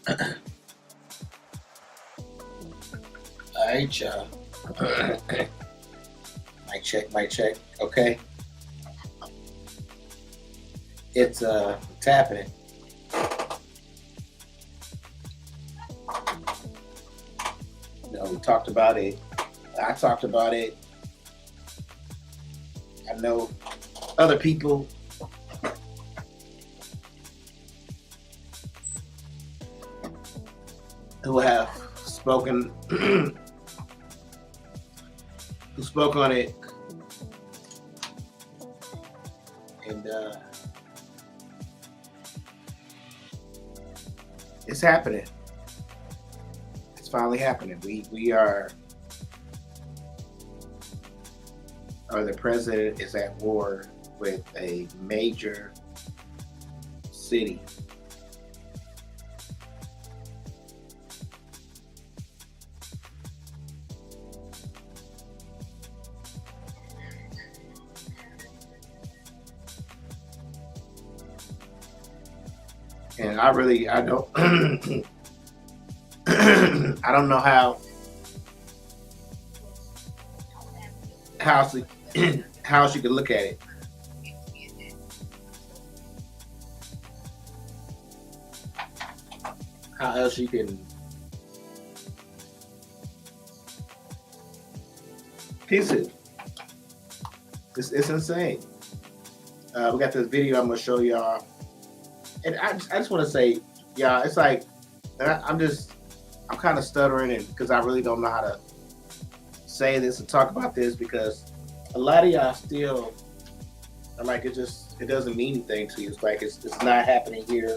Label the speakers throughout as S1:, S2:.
S1: All right, y'all. Mic check, mic check. Okay, it's happening. We talked about it. I talked about it. I know other people who have spoken, who spoke on it, and it's happening. It's finally happening. We are, or the president is at war with a major city. And I don't I don't know how she could look at it. How else you can piece it. It's insane. We got this video I'm gonna show y'all, and I just want to say, y'all, it's like I'm kind of stuttering, and because I really don't know how to say this and talk about this, because a lot of y'all still are like, it doesn't mean anything to you. It's like it's not happening here.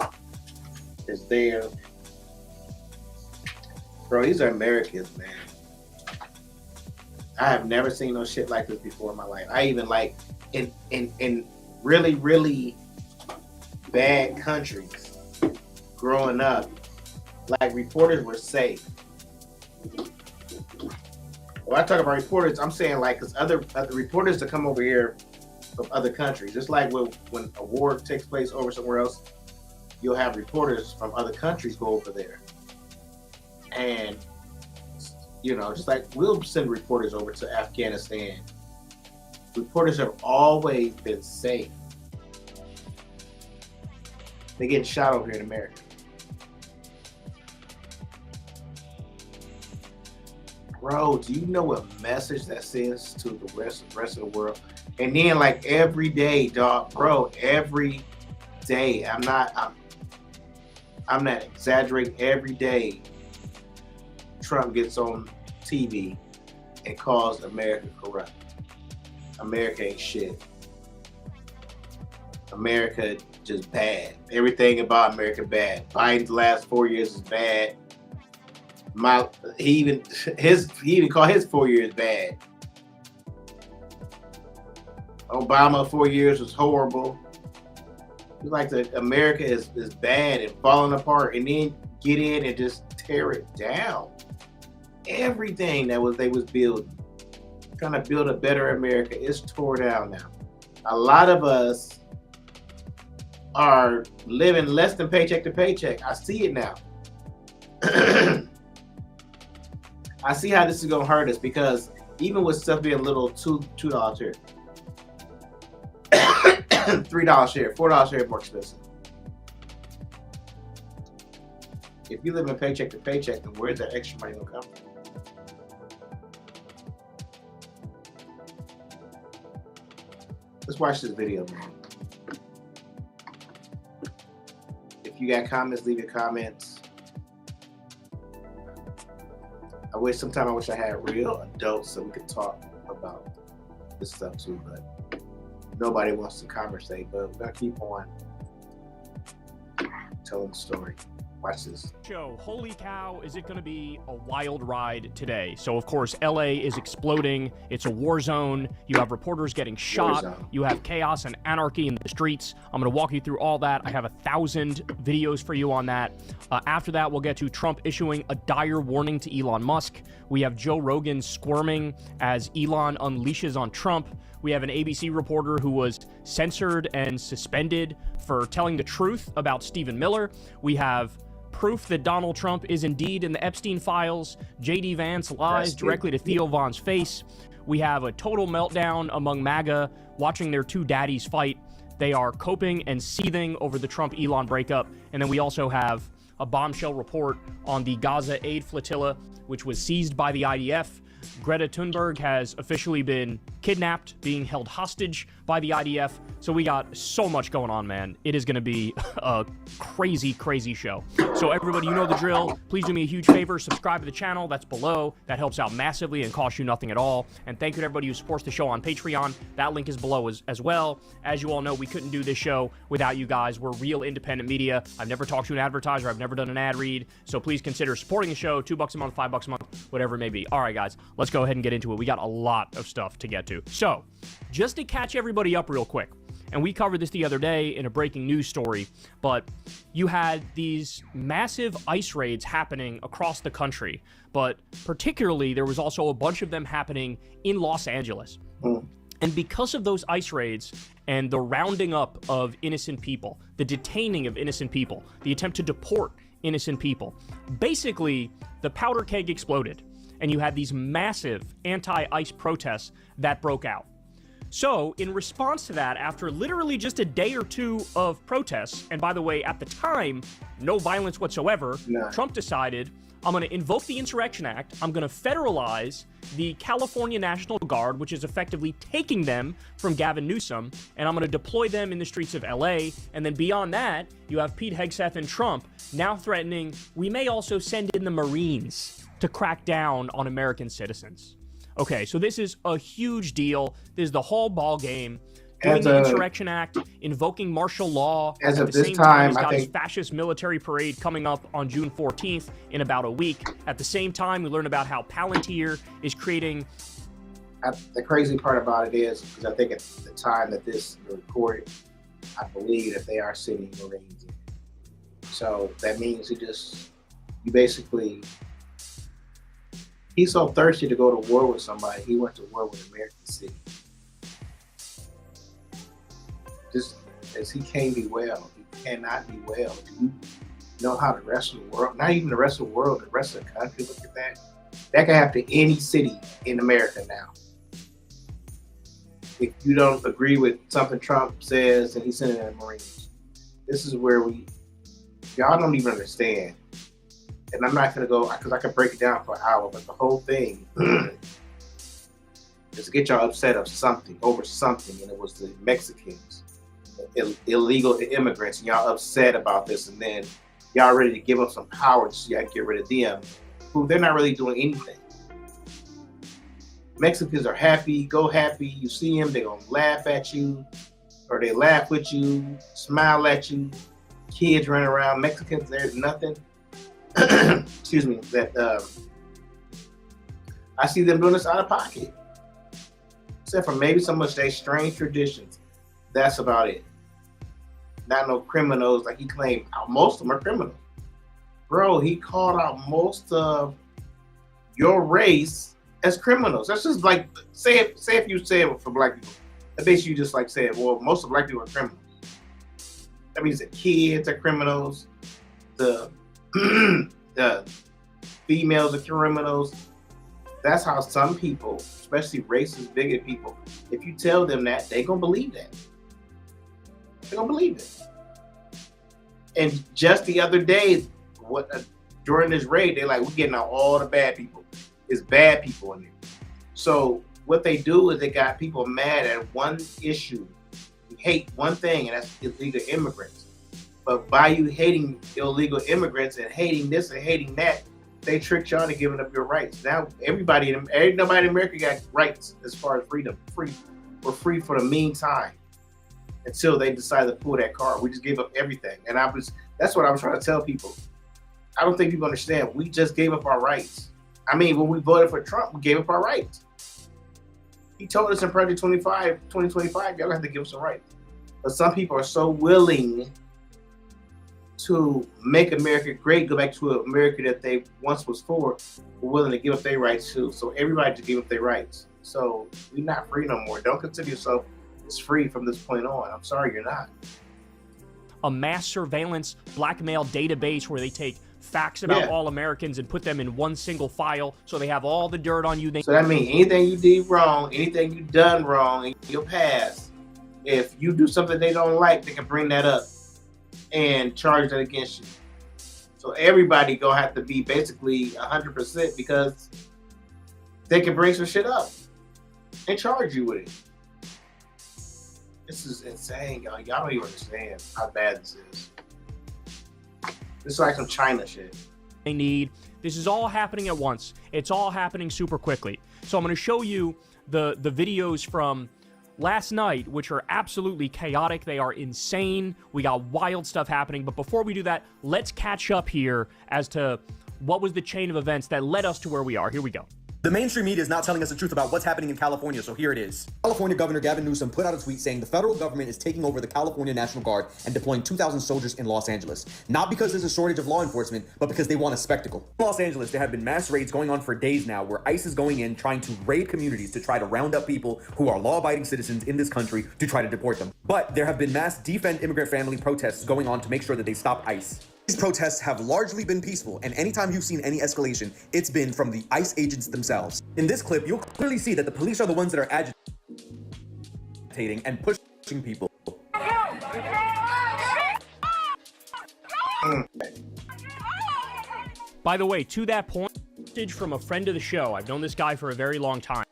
S1: It's there. Bro, these are Americans, man. I have never seen no shit like this before in my life. I even like in really, really bad countries growing up, like, reporters were safe. When I talk about reporters, I'm saying, like, because other reporters that come over here from other countries, just like when a war takes place over somewhere else, you'll have reporters from other countries go over there. And, just like we'll send reporters over to Afghanistan. Reporters have always been safe. They get shot over here in America. Bro, do you know what message that sends to the rest of the world? And then, like, every day, dog, bro, every day, I'm not exaggerating, every day Trump gets on TV and calls America corrupt. America ain't shit. America just bad. Everything about America bad. Biden's last 4 years is bad. He even called his 4 years bad. Obama 4 years was horrible. It's like America is bad and falling apart, and then get in and just tear it down. Everything they was building, trying to build a better America, is tore down now. A lot of us are living less than paycheck to paycheck. I see it now. I see how this is gonna hurt us, because even with stuff being a little $2 here, $3 share, $4 share more expensive. If you live in paycheck to paycheck, then where's that extra money gonna come from? Let's watch this video, man. If you got comments, leave your comments. I wish I had real adults so we could talk about this stuff too, but nobody wants to conversate. But we're gonna keep on telling the story. Watch this.
S2: Holy cow, is it going to be a wild ride today? So, of course, LA is exploding. It's a war zone. You have reporters getting shot. You have chaos and anarchy in the streets. I'm going to walk you through all that. I have 1,000 videos for you on that. After that, we'll get to Trump issuing a dire warning to Elon Musk. We have Joe Rogan squirming as Elon unleashes on Trump. We have an ABC reporter who was censored and suspended for telling the truth about Stephen Miller. We have proof that Donald Trump is indeed in the Epstein files. J.D. Vance lies directly to Theo Von's face. We have a total meltdown among MAGA watching their two daddies fight. They are coping and seething over the Trump-Elon breakup. And then we also have a bombshell report on the Gaza aid flotilla, which was seized by the IDF. Greta Thunberg has officially been kidnapped, being held hostage by the IDF. So we got so much going on, man. It is going to be a crazy, crazy show. So everybody, you know the drill. Please do me a huge favor. Subscribe to the channel. That's below. That helps out massively and costs you nothing at all. And thank you to everybody who supports the show on Patreon. That link is below as well. As you all know, we couldn't do this show without you guys. We're real independent media. I've never talked to an advertiser. I've never done an ad read. So please consider supporting the show. $2 a month, $5 a month, whatever it may be. All right, guys, let's go ahead and get into it. We got a lot of stuff to get to. So just to catch everybody up real quick, and we covered this the other day in a breaking news story, but you had these massive ICE raids happening across the country, but particularly there was also a bunch of them happening in Los Angeles. And because of those ICE raids and the rounding up of innocent people, the detaining of innocent people, the attempt to deport innocent people, basically the powder keg exploded, and you had these massive anti-ICE protests that broke out. So, in response to that, after literally just a day or two of protests, and by the way, at the time, no violence whatsoever, Trump decided, I'm going to invoke the Insurrection Act, I'm going to federalize the California National Guard, which is effectively taking them from Gavin Newsom, and I'm going to deploy them in the streets of LA, and then beyond that, you have Pete Hegseth and Trump now threatening, we may also send in the Marines to crack down on American citizens. Okay, so this is a huge deal. This is the whole ball game. Doing the Insurrection Act, invoking martial law
S1: as
S2: at
S1: of
S2: the
S1: this
S2: same
S1: time,
S2: he's got
S1: I think
S2: his fascist military parade coming up on June 14th in about a week. At the same time, we learn about how Palantir is creating.
S1: The crazy part about it is, because I think at the time that this is recorded, I believe that they are sending Marines in. So that means you basically. He's so thirsty to go to war with somebody, he went to war with American City. Just as he can't be well, he cannot be well. Do you know how the rest of the world, not even the rest of the world, the rest of the country, look at that? That can happen to any city in America now. If you don't agree with something Trump says and he's sending in the Marines, this is where y'all don't even understand. And I'm not going to go, because I could break it down for an hour, but the whole thing is to get y'all upset over something, and it was the Mexicans, illegal immigrants, and y'all upset about this, and then y'all ready to give up some power so y'all get rid of them, who they're not really doing anything. Mexicans are happy, go happy, you see them, they're going to laugh at you, or they laugh with you, smile at you, kids running around. Mexicans, there's nothing. Excuse me, that I see them doing this out of pocket. Except for maybe some of their strange traditions. That's about it. Not no criminals like he claimed. Most of them are criminals. Bro, he called out most of your race as criminals. That's just like, say if you say it for black people. That basically you just like say, well, most of black people are criminals. That means the kids are criminals. The females are criminals. That's how some people, especially racist, bigoted people, if you tell them that, they gonna believe that. They're gonna believe it. And just the other day, during this raid, they're like, we're getting out all the bad people. There's bad people in there. So what they do is they got people mad at one issue. You hate one thing, and that's illegal immigrants. But by you hating illegal immigrants and hating this and hating that, they tricked y'all into giving up your rights. Now nobody in America got rights as far as freedom. We're free for the meantime until they decide to pull that card. We just gave up everything. And that's what I was trying to tell people. I don't think people understand. We just gave up our rights. I mean, when we voted for Trump, we gave up our rights. He told us in Project 2025, y'all have to give us some rights. But some people are so willing to make America great, go back to America that they once was for, were willing to give up their rights too. So everybody just gave up their rights. So we're not free no more. Don't consider yourself as free from this point on. I'm sorry, you're not.
S2: a mass surveillance blackmail database where they take facts about all Americans and put them in one single file, so they have all the dirt on you.
S1: So that means anything you did wrong, anything you done wrong in your past, if you do something they don't like, they can bring that up and charge that against you. So everybody gonna have to be basically 100% because they can bring some shit up and charge you with it. This is insane, y'all. Y'all don't even understand how bad this is. This is like some China shit.
S2: They need. This is all happening at once. It's all happening super quickly. So I'm going to show you the videos from last night, which are absolutely chaotic. They are insane. We got wild stuff happening. But before we do that, let's catch up here as to what was the chain of events that led us to where we are. Here we go.
S3: The mainstream media is not telling us the truth about what's happening in California, so here it is. California Governor Gavin Newsom put out a tweet saying the federal government is taking over the California National Guard and deploying 2,000 soldiers in Los Angeles. Not because there's a shortage of law enforcement, but because they want a spectacle. In Los Angeles, there have been mass raids going on for days now where ICE is going in trying to raid communities to try to round up people who are law-abiding citizens in this country to try to deport them. But there have been mass Defend Immigrant Family protests going on to make sure that they stop ICE. These protests have largely been peaceful, and anytime you've seen any escalation, it's been from the ICE agents themselves. In this clip, you'll clearly see that the police are the ones that are agitating and pushing people.
S2: By the way, to that point, from a friend of the show, I've known this guy for a very long time.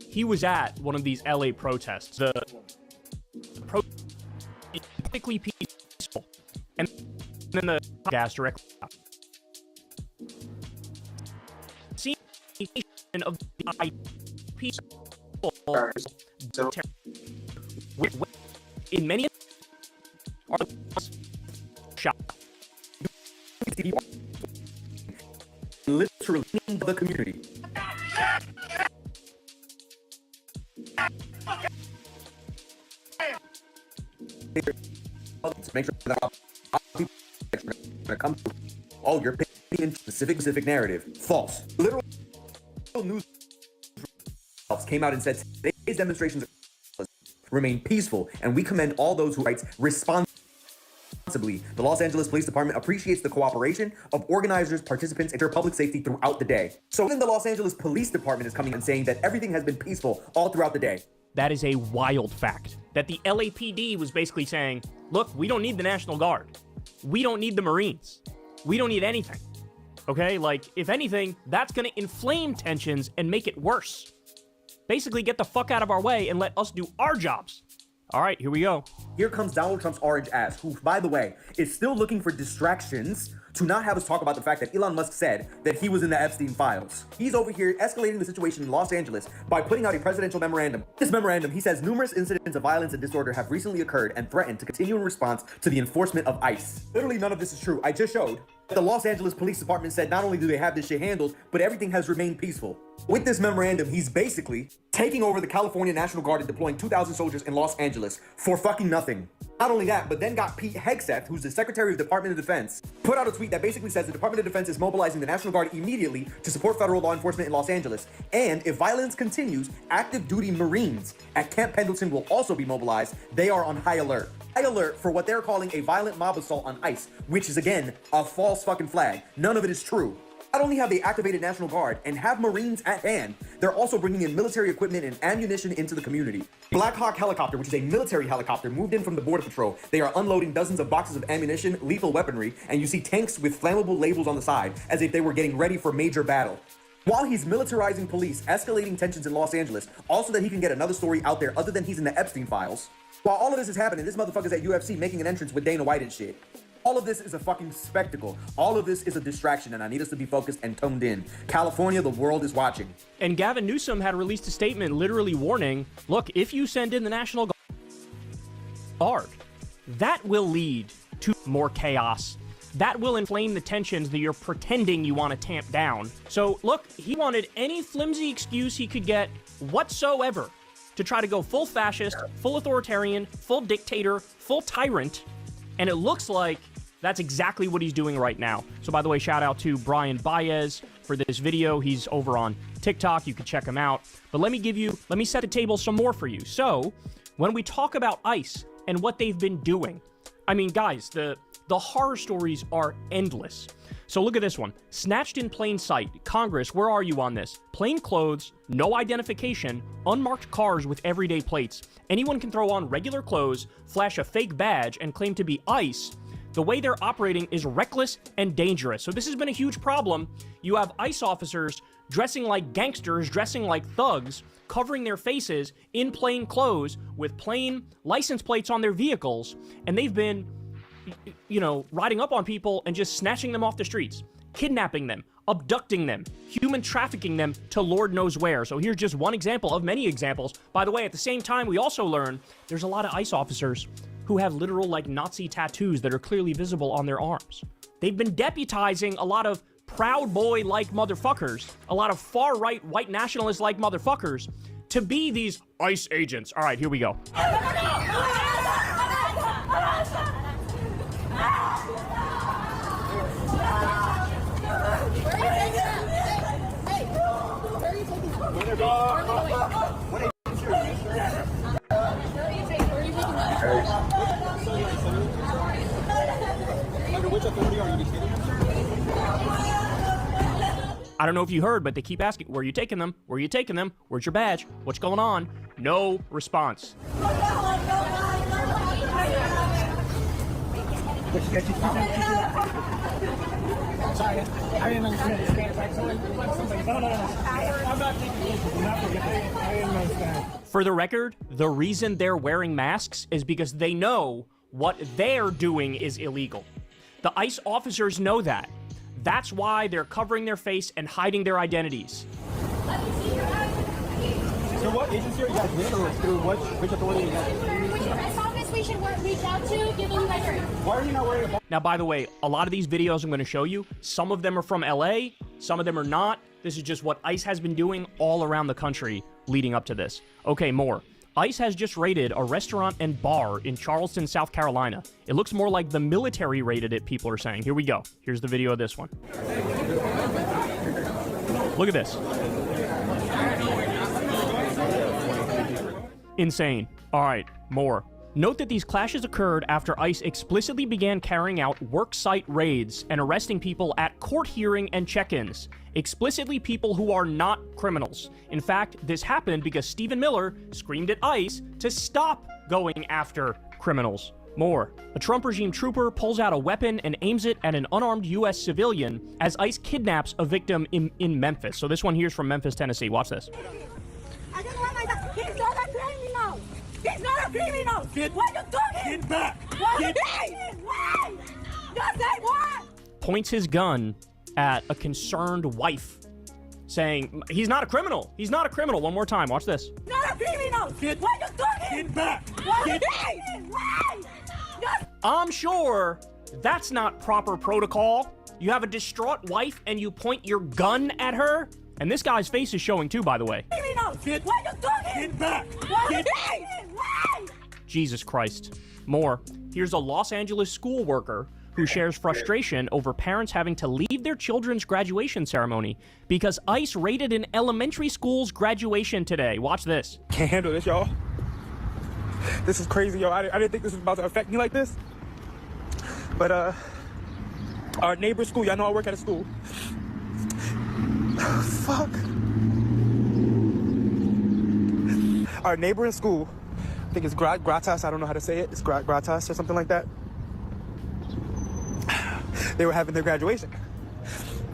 S2: He was at one of these LA protests. The protest is completely peaceful. And then the gas directly scene of the people in many are shot
S3: Literally the community. Make sure that come to you're painting specific narrative. False. Literal news came out and said today's demonstrations remain peaceful, and we commend all those who rights responsibly. The Los Angeles Police Department appreciates the cooperation of organizers, participants, and ensure public safety throughout the day. So even the Los Angeles Police Department is coming and saying that everything has been peaceful all throughout the day.
S2: That is a wild fact. That the LAPD was basically saying, look, we don't need the National Guard. We don't need the Marines. We don't need anything. Okay? Like, if anything, that's going to inflame tensions and make it worse. Basically, get the fuck out of our way and let us do our jobs. All right, here we go.
S3: Here comes Donald Trump's orange ass, who, by the way, is still looking for distractions to not have us talk about the fact that Elon Musk said that he was in the Epstein files. He's over here escalating the situation in Los Angeles by putting out a presidential memorandum. This memorandum, he says numerous incidents of violence and disorder have recently occurred and threatened to continue in response to the enforcement of ICE. Literally none of this is true. I just showed. The Los Angeles Police Department said not only do they have this shit handled, but everything has remained peaceful. With this memorandum, he's basically taking over the California National Guard and deploying 2,000 soldiers in Los Angeles for fucking nothing. Not only that, but then got Pete Hegseth, who's the Secretary of Department of Defense, put out a tweet that basically says the Department of Defense is mobilizing the National Guard immediately to support federal law enforcement in Los Angeles. And if violence continues, active duty Marines at Camp Pendleton will also be mobilized. They are on high alert. High alert for what they're calling a violent mob assault on ICE, which is again a false fucking flag. None of it is true. Not only have they activated National Guard and have Marines at hand, they're also bringing in military equipment and ammunition into the community. Black Hawk helicopter, which is a military helicopter, moved in from the Border Patrol. They are unloading dozens of boxes of ammunition, lethal weaponry, and you see tanks with flammable labels on the side, as if they were getting ready for major battle. While he's militarizing police, escalating tensions in Los Angeles, also that he can get another story out there other than he's in the Epstein files. While all of this is happening, this motherfucker's at UFC making an entrance with Dana White and shit. All of this is a fucking spectacle. All of this is a distraction, and I need us to be focused and toned in. California, the world is watching.
S2: And Gavin Newsom had released a statement literally warning, look, if you send in the National Guard, that will lead to more chaos. That will inflame the tensions that you're pretending you want to tamp down. So, look, he wanted any flimsy excuse he could get whatsoever to try to go full fascist, full authoritarian, full dictator, full tyrant, and it looks like that's exactly what he's doing right now. So, by the way, shout out to Brian Baez for this video. He's over on TikTok. You can check him out. But let me set the table some more for you. So, when we talk about ICE and what they've been doing, I mean, guys, the horror stories are endless. So look at this one. Snatched in plain sight. Congress, where are you on this? Plain clothes, no identification, unmarked cars with everyday plates. Anyone can throw on regular clothes, flash a fake badge, and claim to be ICE. The way they're operating is reckless and dangerous. So this has been a huge problem. You have ICE officers dressing like gangsters, dressing like thugs, covering their faces in plain clothes with plain license plates on their vehicles, and they've been, you know, riding up on people and just snatching them off the streets, kidnapping them, abducting them, human trafficking them to Lord knows where. So here's just one example of many examples. By the way, at the same time, we also learn there's a lot of ICE officers who have literal, like, Nazi tattoos that are clearly visible on their arms. They've been deputizing a lot of Proud Boy-like motherfuckers, a lot of far-right white nationalist-like motherfuckers, to be these ICE agents. All right, here we go. I don't know if you heard, but they keep asking, where are you taking them? Where are you taking them? Where's your badge? What's going on? No response.
S4: Sorry, I didn't understand. I'm not taking this. I didn't understand.
S2: For the record, the reason they're wearing masks is because they know what they're doing is illegal. The ICE officers know that. That's why they're covering their face and hiding their identities.
S4: So what agency are you guys with, or through which authority?
S5: Which press office we should reach out to, giving you guys your...
S4: Why are you not worried about...
S2: Now, by the way, a lot of these videos I'm going to show you, some of them are from LA, some of them are not. This is just what ICE has been doing all around the country leading up to this. Okay, more. ICE has just raided a restaurant and bar in Charleston, South Carolina. It looks more like the military raided it, people are saying. Here we go. Here's the video of this one. Look at this. Insane. All right, more. Note that these clashes occurred after ICE explicitly began carrying out worksite raids and arresting people at court hearing and check-ins. Explicitly people who are not criminals. In fact, this happened because Stephen Miller screamed at ICE to stop going after criminals. More. A Trump regime trooper pulls out a weapon and aims it at an unarmed U.S. civilian as ICE kidnaps a victim in Memphis. So this one here's from Memphis, Tennessee. Watch this.
S6: I don't want my dad. He's not a criminal. He's not a criminal. What are you doing?
S4: Get back!
S6: What
S4: Get
S6: are you doing? Why? Just say what?
S2: Points his gun at a concerned wife, saying, he's not a criminal. He's not a criminal. One more time. Watch this.
S6: Not a criminal. What are you doing?
S4: Get back!
S6: What are you
S4: Get
S6: doing? Why? Just...
S2: I'm sure that's not proper protocol. You have a distraught wife and you point your gun at her? And this guy's face is showing too, by the way.
S6: Criminal.
S4: Get-
S6: What are you doing?
S4: Get back!
S6: What are you
S4: Get-
S6: doing? Why?
S2: Jesus Christ. More. Here's a Los Angeles school worker who shares frustration over parents having to leave their children's graduation ceremony because ICE raided an elementary school's graduation today. Watch this.
S4: Can't handle this, y'all. This is crazy, yo. I didn't think this was about to affect me like this. But, our neighbor's school, y'all know I work at a school. Fuck. Our neighbor in school, I think it's Gratas, I don't know how to say it. It's Gratas or something like that. They were having their graduation.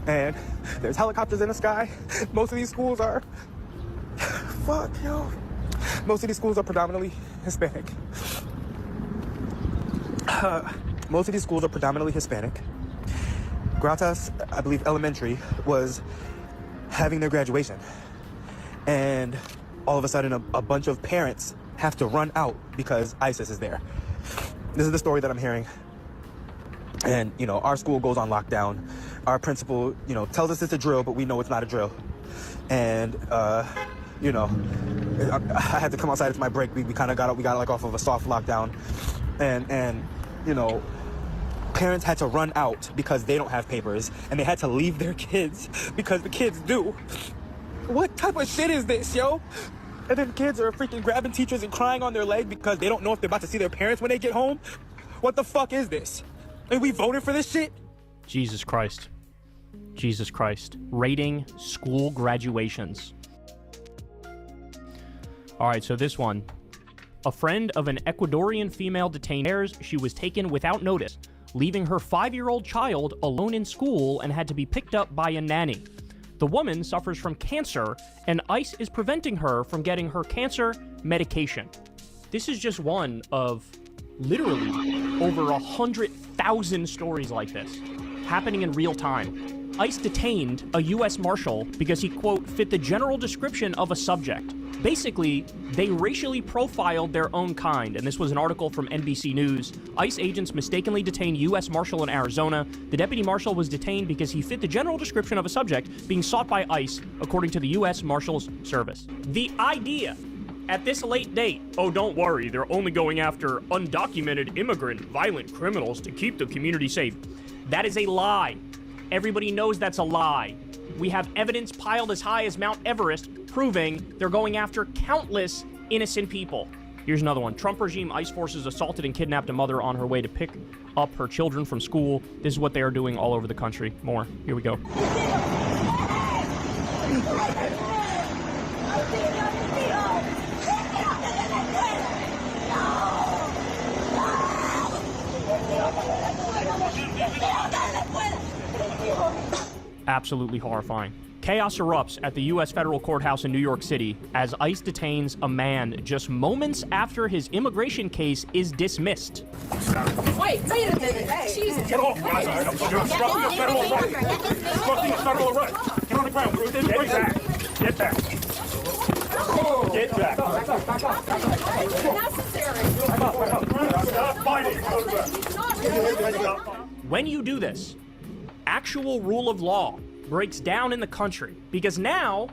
S4: And there's helicopters in the sky. Most of these schools are, fuck, yo. Most of these schools are predominantly Hispanic. Most of these schools are predominantly Hispanic. Gratas, I believe elementary, was having their graduation. And all of a sudden, a bunch of parents have to run out because ISIS is there. This is the story that I'm hearing. And, you know, our school goes on lockdown. Our principal, you know, tells us it's a drill, but we know it's not a drill. And, you know, I had to come outside to my break. We kind of got like off of a soft lockdown. And, you know, parents had to run out because they don't have papers, and they had to leave their kids because the kids do. What type of shit is this, yo? And then kids are freaking grabbing teachers and crying on their leg because they don't know if they're about to see their parents when they get home. What the fuck is this? And we voted for this shit?
S2: Jesus Christ. Jesus Christ. Rating school graduations. All right, so this one. A friend of an Ecuadorian female detainee, she was taken without notice, leaving her 5-year-old child alone in school and had to be picked up by a nanny. The woman suffers from cancer, and ICE is preventing her from getting her cancer medication. This is just one of literally over 100,000 stories like this happening in real time. ICE detained a U.S. Marshal because he, quote, fit the general description of a subject. Basically, they racially profiled their own kind, and this was an article from NBC News. ICE agents mistakenly detained U.S. Marshal in Arizona. The deputy marshal was detained because he fit the general description of a subject being sought by ICE, according to the U.S. Marshals Service. The idea at this late date, oh, don't worry, they're only going after undocumented immigrant violent criminals to keep the community safe. That is a lie. Everybody knows that's a lie. We have evidence piled as high as Mount Everest proving they're going after countless innocent people. Here's another one. Trump regime ICE forces assaulted and kidnapped a mother on her way to pick up her children from school. This is what they are doing all over the country. More. Here we go. Absolutely horrifying. Chaos erupts at the U.S. federal courthouse in New York City as ICE detains a man just moments after his immigration case is dismissed.
S6: Wait a minute. Jesus.
S7: Get off, guys. I'm obstructing a federal arrest. Obstructing a federal arrest. Get on the ground. Get back. Get back. Get back. Stop fighting.
S2: When you do this, actual rule of law breaks down in the country, because now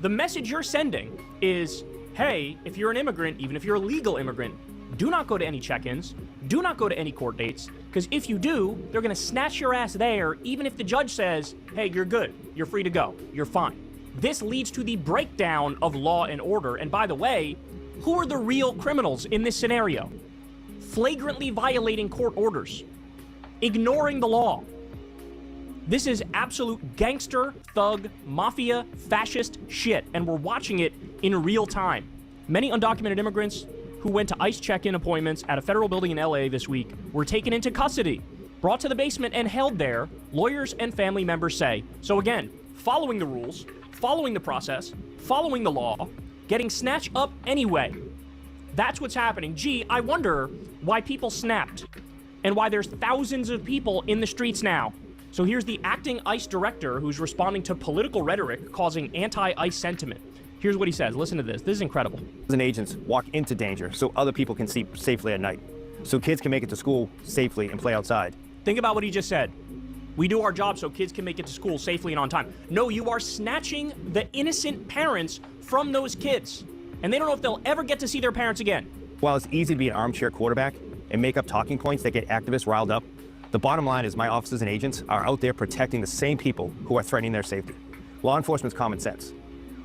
S2: the message you're sending is, hey, if you're an immigrant, even if you're a legal immigrant, do not go to any check-ins, do not go to any court dates, because if you do, they're going to snatch your ass there, even if the judge says, hey, you're good, you're free to go, you're fine. This leads to the breakdown of law and order. And by the way, who are the real criminals in this scenario? Flagrantly violating court orders, ignoring the law. This is absolute gangster, thug, mafia, fascist shit, and we're watching it in real time. Many undocumented immigrants who went to ICE check-in appointments at a federal building in LA this week were taken into custody, brought to the basement and held there, lawyers and family members say. So again, following the rules, following the process, following the law, getting snatched up anyway. That's what's happening. Gee, I wonder why people snapped and why there's thousands of people in the streets now. So here's the acting ICE director who's responding to political rhetoric causing anti-ICE sentiment. Here's what he says. Listen to this. This is incredible.
S8: And agents walk into danger so other people can sleep safely at night, so kids can make it to school safely and play outside.
S2: Think about what he just said. We do our job so kids can make it to school safely and on time. No, you are snatching the innocent parents from those kids, and they don't know if they'll ever get to see their parents again.
S8: While it's easy to be an armchair quarterback and make up talking points that get activists riled up, the bottom line is my officers and agents are out there protecting the same people who are threatening their safety. Law enforcement's common sense.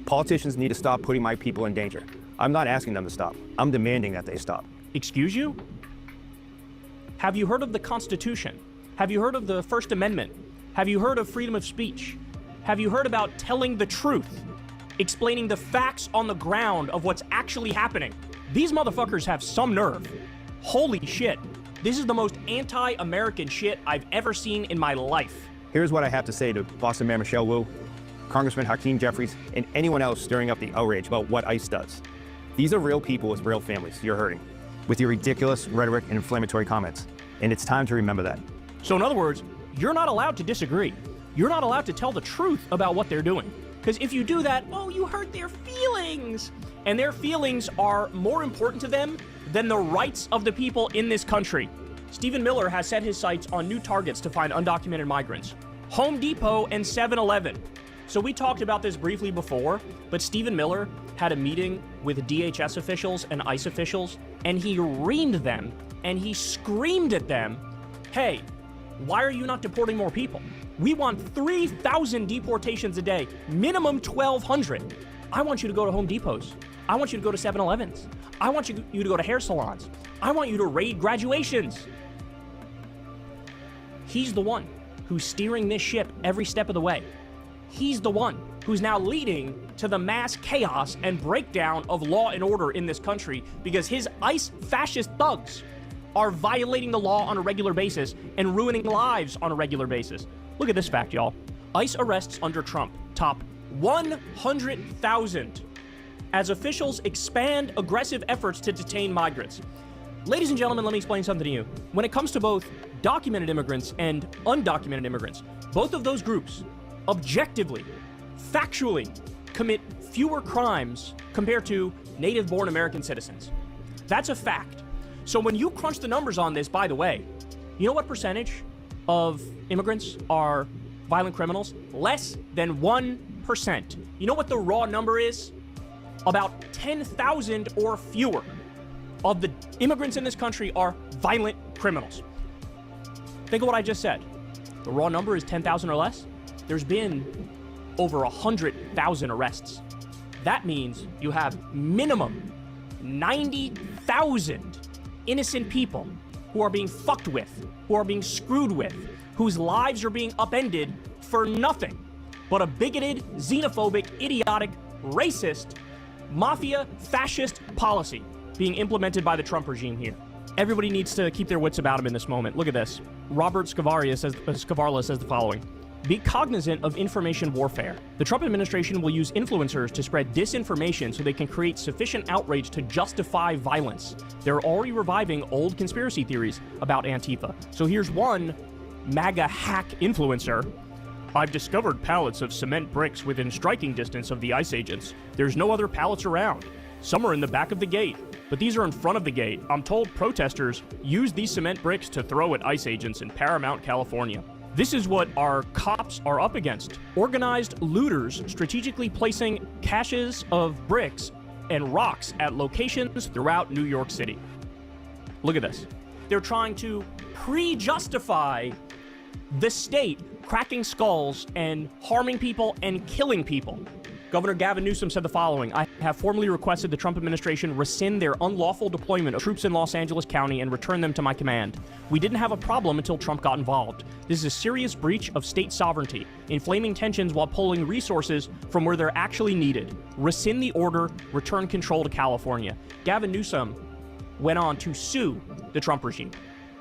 S8: Politicians need to stop putting my people in danger. I'm not asking them to stop. I'm demanding that they stop.
S2: Excuse you? Have you heard of the Constitution? Have you heard of the First Amendment? Have you heard of freedom of speech? Have you heard about telling the truth? Explaining the facts on the ground of what's actually happening? These motherfuckers have some nerve. Holy shit. This is the most anti-American shit I've ever seen in my life.
S8: Here's what I have to say to Boston Mayor Michelle Wu, Congressman Hakeem Jeffries, and anyone else stirring up the outrage about what ICE does. These are real people with real families you're hurting with your ridiculous rhetoric and inflammatory comments, and it's time to remember that.
S2: So in other words, you're not allowed to disagree. You're not allowed to tell the truth about what they're doing. Because if you do that, oh, you hurt their feelings. And their feelings are more important to them than the rights of the people in this country. Stephen Miller has set his sights on new targets to find undocumented migrants. Home Depot and 7-Eleven. So we talked about this briefly before, but Stephen Miller had a meeting with DHS officials and ICE officials, and he reamed them, and he screamed at them, hey, why are you not deporting more people? We want 3,000 deportations a day, minimum 1,200. I want you to go to Home Depots. I want you to go to 7-Elevens. I want you to go to hair salons. I want you to raid graduations. He's the one who's steering this ship every step of the way. He's the one who's now leading to the mass chaos and breakdown of law and order in this country because his ICE fascist thugs are violating the law on a regular basis and ruining lives on a regular basis. Look at this fact, y'all. ICE arrests under Trump top 100,000 as officials expand aggressive efforts to detain migrants. Ladies and gentlemen, let me explain something to you. When it comes to both documented immigrants and undocumented immigrants, both of those groups objectively, factually commit fewer crimes compared to native-born American citizens. That's a fact. So when you crunch the numbers on this, by the way, you know what percentage of immigrants are violent criminals? Less than 1%. You know what the raw number is? About 10,000 or fewer of the immigrants in this country are violent criminals. Think of what I just said. The raw number is 10,000 or less. There's been over 100,000 arrests. That means you have minimum 90,000 innocent people who are being fucked with, who are being screwed with, whose lives are being upended for nothing but a bigoted, xenophobic, idiotic, racist, mafia, fascist policy being implemented by the Trump regime here. Everybody needs to keep their wits about them in this moment. Look at this. Robert Scavarla says the following. Be cognizant of information warfare. The Trump administration will use influencers to spread disinformation so they can create sufficient outrage to justify violence. They're already reviving old conspiracy theories about Antifa. So here's one MAGA hack influencer. I've discovered pallets of cement bricks within striking distance of the ICE agents. There's no other pallets around. Some are in the back of the gate, but these are in front of the gate. I'm told protesters used these cement bricks to throw at ICE agents in Paramount, California. This is what our cops are up against. Organized looters strategically placing caches of bricks and rocks at locations throughout New York City. Look at this. They're trying to pre-justify the state cracking skulls and harming people and killing people. Governor Gavin Newsom said the following. I have formally requested the Trump administration rescind their unlawful deployment of troops in Los Angeles County and return them to my command. We didn't have a problem until Trump got involved. This is a serious breach of state sovereignty, inflaming tensions while pulling resources from where they're actually needed. Rescind the order, return control to California. Gavin Newsom went on to sue the Trump regime.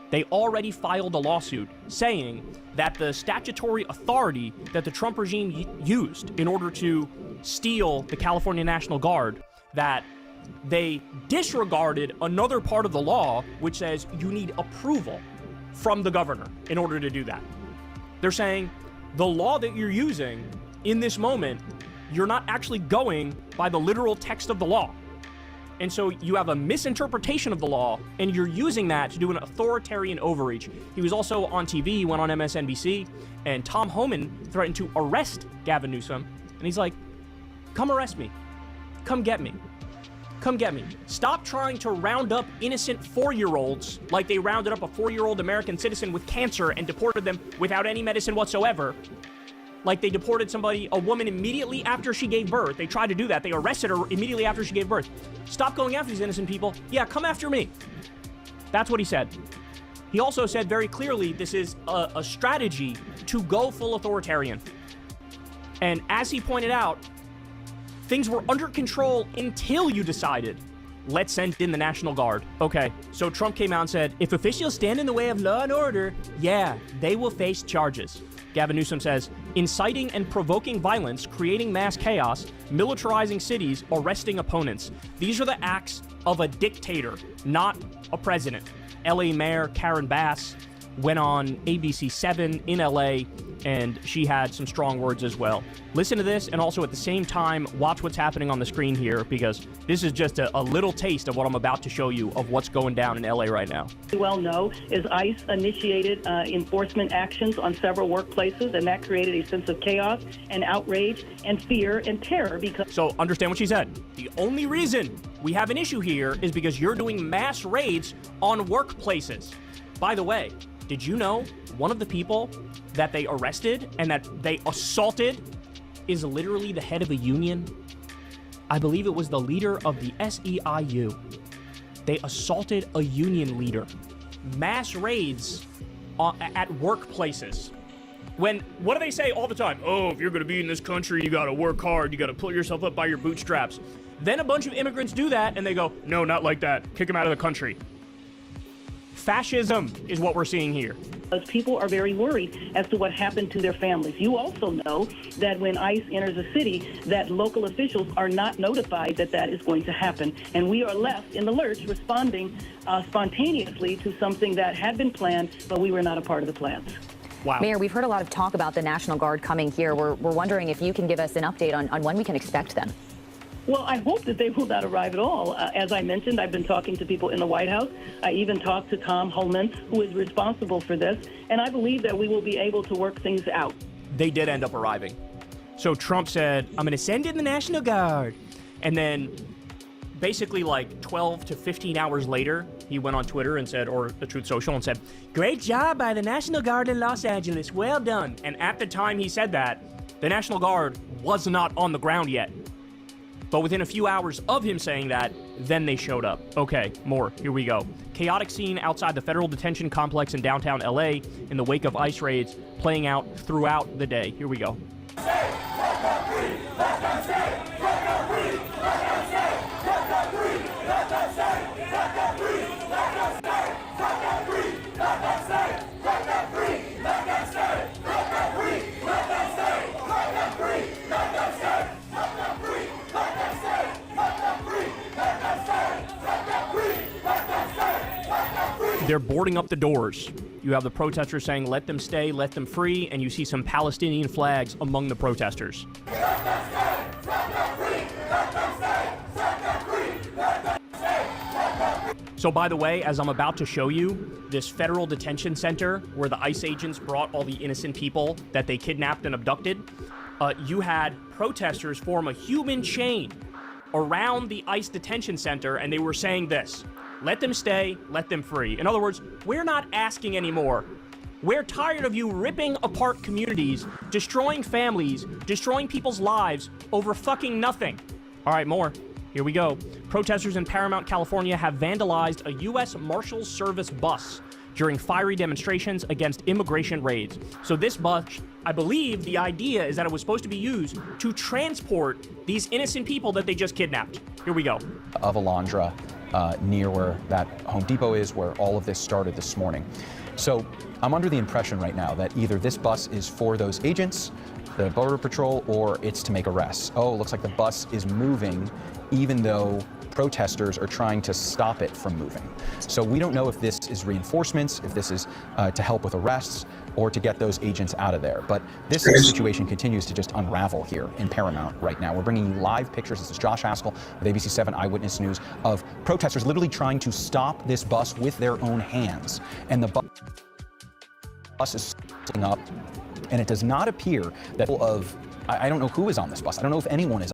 S2: They already filed a lawsuit saying that the statutory authority that the Trump regime used in order to steal the California National Guard, that they disregarded another part of the law which says you need approval from the governor in order to do that. They're saying the law that you're using in this moment, you're not actually going by the literal text of the law. And so you have a misinterpretation of the law, and you're using that to do an authoritarian overreach. He was also on TV, went on MSNBC, and Tom Homan threatened to arrest Gavin Newsom. And he's like, come arrest me. Come get me. Come get me. Stop trying to round up innocent 4-year-olds like they rounded up a 4-year-old American citizen with cancer and deported them without any medicine whatsoever. Like they deported somebody, a woman, immediately after she gave birth. They tried to do that. They arrested her immediately after she gave birth. Stop going after these innocent people. Yeah, come after me. That's what he said. He also said very clearly this is a strategy to go full authoritarian. And as he pointed out, things were under control until you decided, let's send in the National Guard. Okay, so Trump came out and said, if officials stand in the way of law and order, yeah, they will face charges. Gavin Newsom says, inciting and provoking violence, creating mass chaos, militarizing cities, arresting opponents. These are the acts of a dictator, not a president. LA Mayor Karen Bass went on ABC7 in LA, and she had some strong words as well. Listen to this, and also at the same time, watch what's happening on the screen here, because this is just a little taste of what I'm about to show you of what's going down in LA right now.
S9: Well know is ICE initiated enforcement actions on several workplaces, and that created a sense of chaos and outrage and fear and terror because...
S2: So understand what she said. The only reason we have an issue here is because you're doing mass raids on workplaces. By the way, did you know one of the people that they arrested and that they assaulted is literally the head of a union? I believe it was the leader of the SEIU. They assaulted a union leader. Mass raids at workplaces. When, what do they say all the time? Oh, if you're going to be in this country, you got to work hard. You got to pull yourself up by your bootstraps. Then a bunch of immigrants do that, and they go, no, not like that. Kick them out of the country. Fascism is what we're seeing here.
S9: Because people are very worried as to what happened to their families. You also know that when ICE enters a city, that local officials are not notified that that is going to happen. And we are left in the lurch responding spontaneously to something that had been planned, but we were not a part of the plans.
S2: Wow.
S10: Mayor, we've heard a lot of talk about the National Guard coming here. We're wondering if you can give us an update on when we can expect them.
S9: Well, I hope that they will not arrive at all. As I mentioned, I've been talking to people in the White House. I even talked to Tom Homan, who is responsible for this, and I believe that we will be able to work things out.
S2: They did end up arriving. So Trump said, I'm going to send in the National Guard. And then basically like 12 to 15 hours later, he went on Twitter and said, or the Truth Social, and said, great job by the National Guard in Los Angeles. Well done. And at the time he said that, the National Guard was not on the ground yet. But within a few hours of him saying that, then they showed up. Okay, more. Here we go. Chaotic scene outside the federal detention complex in downtown LA in the wake of ICE raids playing out throughout the day. Here we go. They're boarding up the doors. You have the protesters saying, let them stay, let them free, and you see some Palestinian flags among the protesters. So by the way, as I'm about to show you, this federal detention center where the ICE agents brought all the innocent people that they kidnapped and abducted, you had protesters form a human chain around the ICE detention center, and they were saying this: let them stay, let them free. In other words, we're not asking anymore. We're tired of you ripping apart communities, destroying families, destroying people's lives over fucking nothing. All right, more. Here we go. Protesters in Paramount, California have vandalized a U.S. Marshals Service bus during fiery demonstrations against immigration raids. So this bus, I believe the idea is that it was supposed to be used to transport these innocent people that they just kidnapped. Here we go.
S11: Of Alondra, near where that Home Depot is, where all of this started this morning. So I'm under the impression right now that either this bus is for those agents, the Border Patrol, or it's to make arrests. Oh, it looks like the bus is moving even though protesters are trying to stop it from moving. So we don't know if this is reinforcements, if this is to help with arrests, or to get those agents out of there. But this situation continues to just unravel here in Paramount right now. We're bringing you live pictures. This is Josh Haskell with ABC 7 Eyewitness News of protesters literally trying to stop this bus with their own hands. And the bus is sitting up, and it does not appear that I don't know who is on this bus. I don't know if anyone is